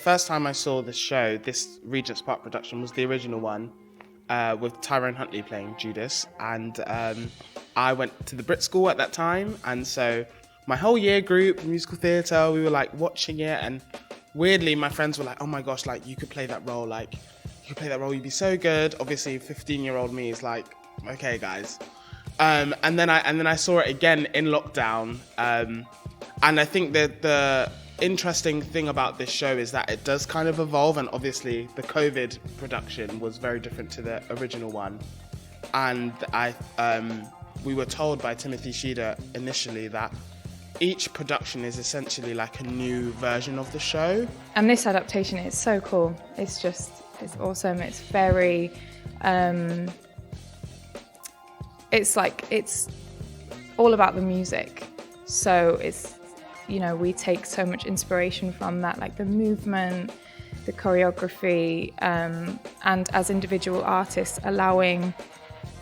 first time I saw this show, this Regent's Park production, was the original one with Tyrone Huntley playing Judas. And I went to the Brit School at that time. And so my whole year group, musical theatre, we were like watching it. And weirdly, my friends were like, oh my gosh, like you could play that role. Like you could play that role, you'd be so good. Obviously, 15-year-old me is like, okay, guys. And then I saw it again in lockdown. And I think that the interesting thing about this show is that it does kind of evolve, and obviously the COVID production was very different to the original one. And we were told by Timothy Sheeder initially that each production is essentially like a new version of the show. And this adaptation is so cool. It's awesome. It's very, it's all about the music. So we take so much inspiration from that, like the movement, the choreography, and as individual artists, allowing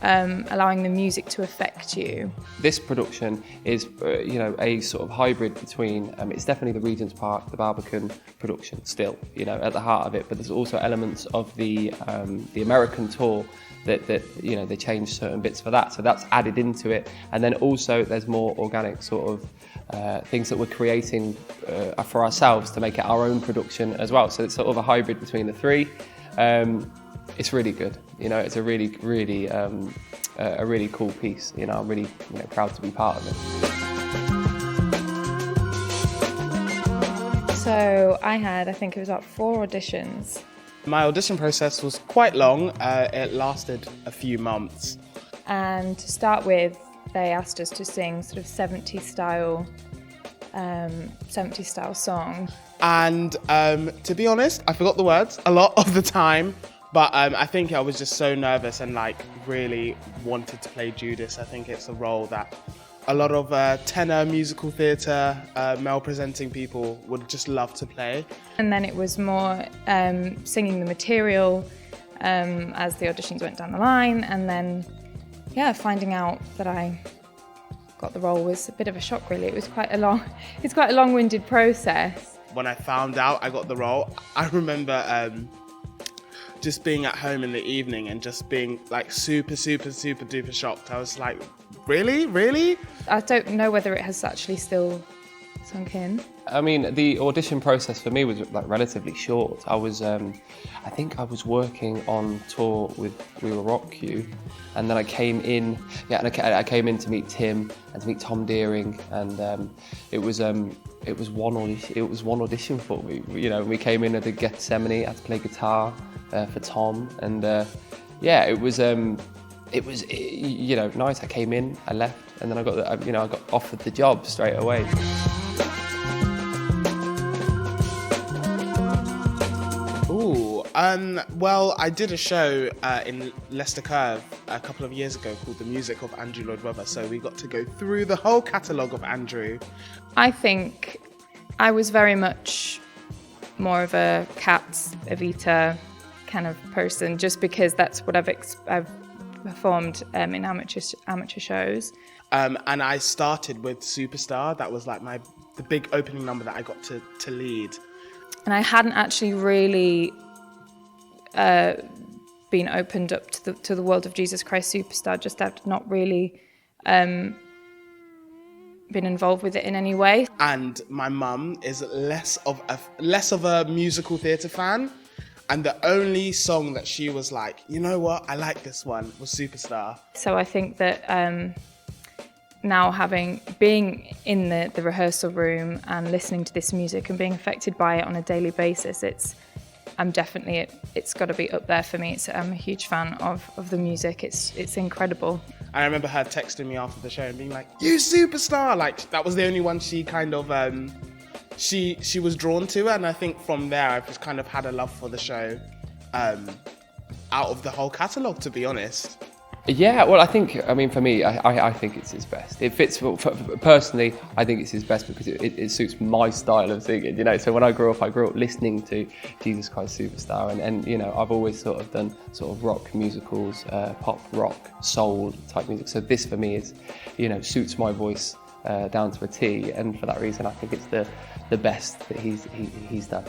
the music to affect you. This production is, a sort of hybrid between, it's definitely the Regent's Park, the Barbican production still, at the heart of it, but there's also elements of the American tour that they changed certain bits for that, so that's added into it. And then also there's more organic sort of things that we're creating for ourselves to make it our own production as well. So it's sort of a hybrid between the three. It's really good. It's a really, really, a really cool piece. I'm really proud to be part of it. So I think it was about 4 auditions. My audition process was quite long. It lasted a few months. And to start with, they asked us to sing sort of 70s style song. And to be honest, I forgot the words a lot of the time. But I think I was just so nervous and really wanted to play Judas. I think it's a role that a lot of tenor musical theatre male presenting people would just love to play. And then it was more singing the material as the auditions went down the line, and then finding out that I got the role was a bit of a shock, really. It's quite a long-winded process. When I found out I got the role, I remember just being at home in the evening and just being super, super, super duper shocked. I was like, really? I don't know whether it has actually still sunk in. I mean, the audition process for me was relatively short. I was, I think I was working on tour with We Will Rock You, and then I came in, I came in to meet Tim and to meet Tom Deering, and it was one audition for me. We came in at the Gethsemane, I had to play guitar for Tom, and it was nice. I came in, I left, and then I got offered the job straight away. Well, I did a show in Leicester Curve a couple of years ago called The Music of Andrew Lloyd Webber, so we got to go through the whole catalogue of Andrew. I think I was very much more of a Cats, Evita kind of person, just because that's what I've performed in amateur shows. And I started with Superstar. That was the big opening number that I got to lead. And I hadn't actually really been opened up to the world of Jesus Christ Superstar, just I've not really been involved with it in any way. And my mum is less of a musical theatre fan, and the only song that she was like, you know what, I like this one, was Superstar. So I think that now being in the rehearsal room and listening to this music and being affected by it on a daily basis, it's got to be up there for me. I'm a huge fan of the music. It's incredible. And I remember her texting me after the show and being like, "You Superstar!" That was the only one she kind of she was drawn to, and I think from there I've just kind of had a love for the show out of the whole catalogue, to be honest. Yeah, well, for me, I think it's his best. It fits, personally, I think it's his best because it suits my style of singing, So when I grew up listening to Jesus Christ Superstar, and I've always sort of done sort of rock musicals, pop, rock, soul type music. So this for me is, suits my voice down to a T, and for that reason, I think it's the best that he's done.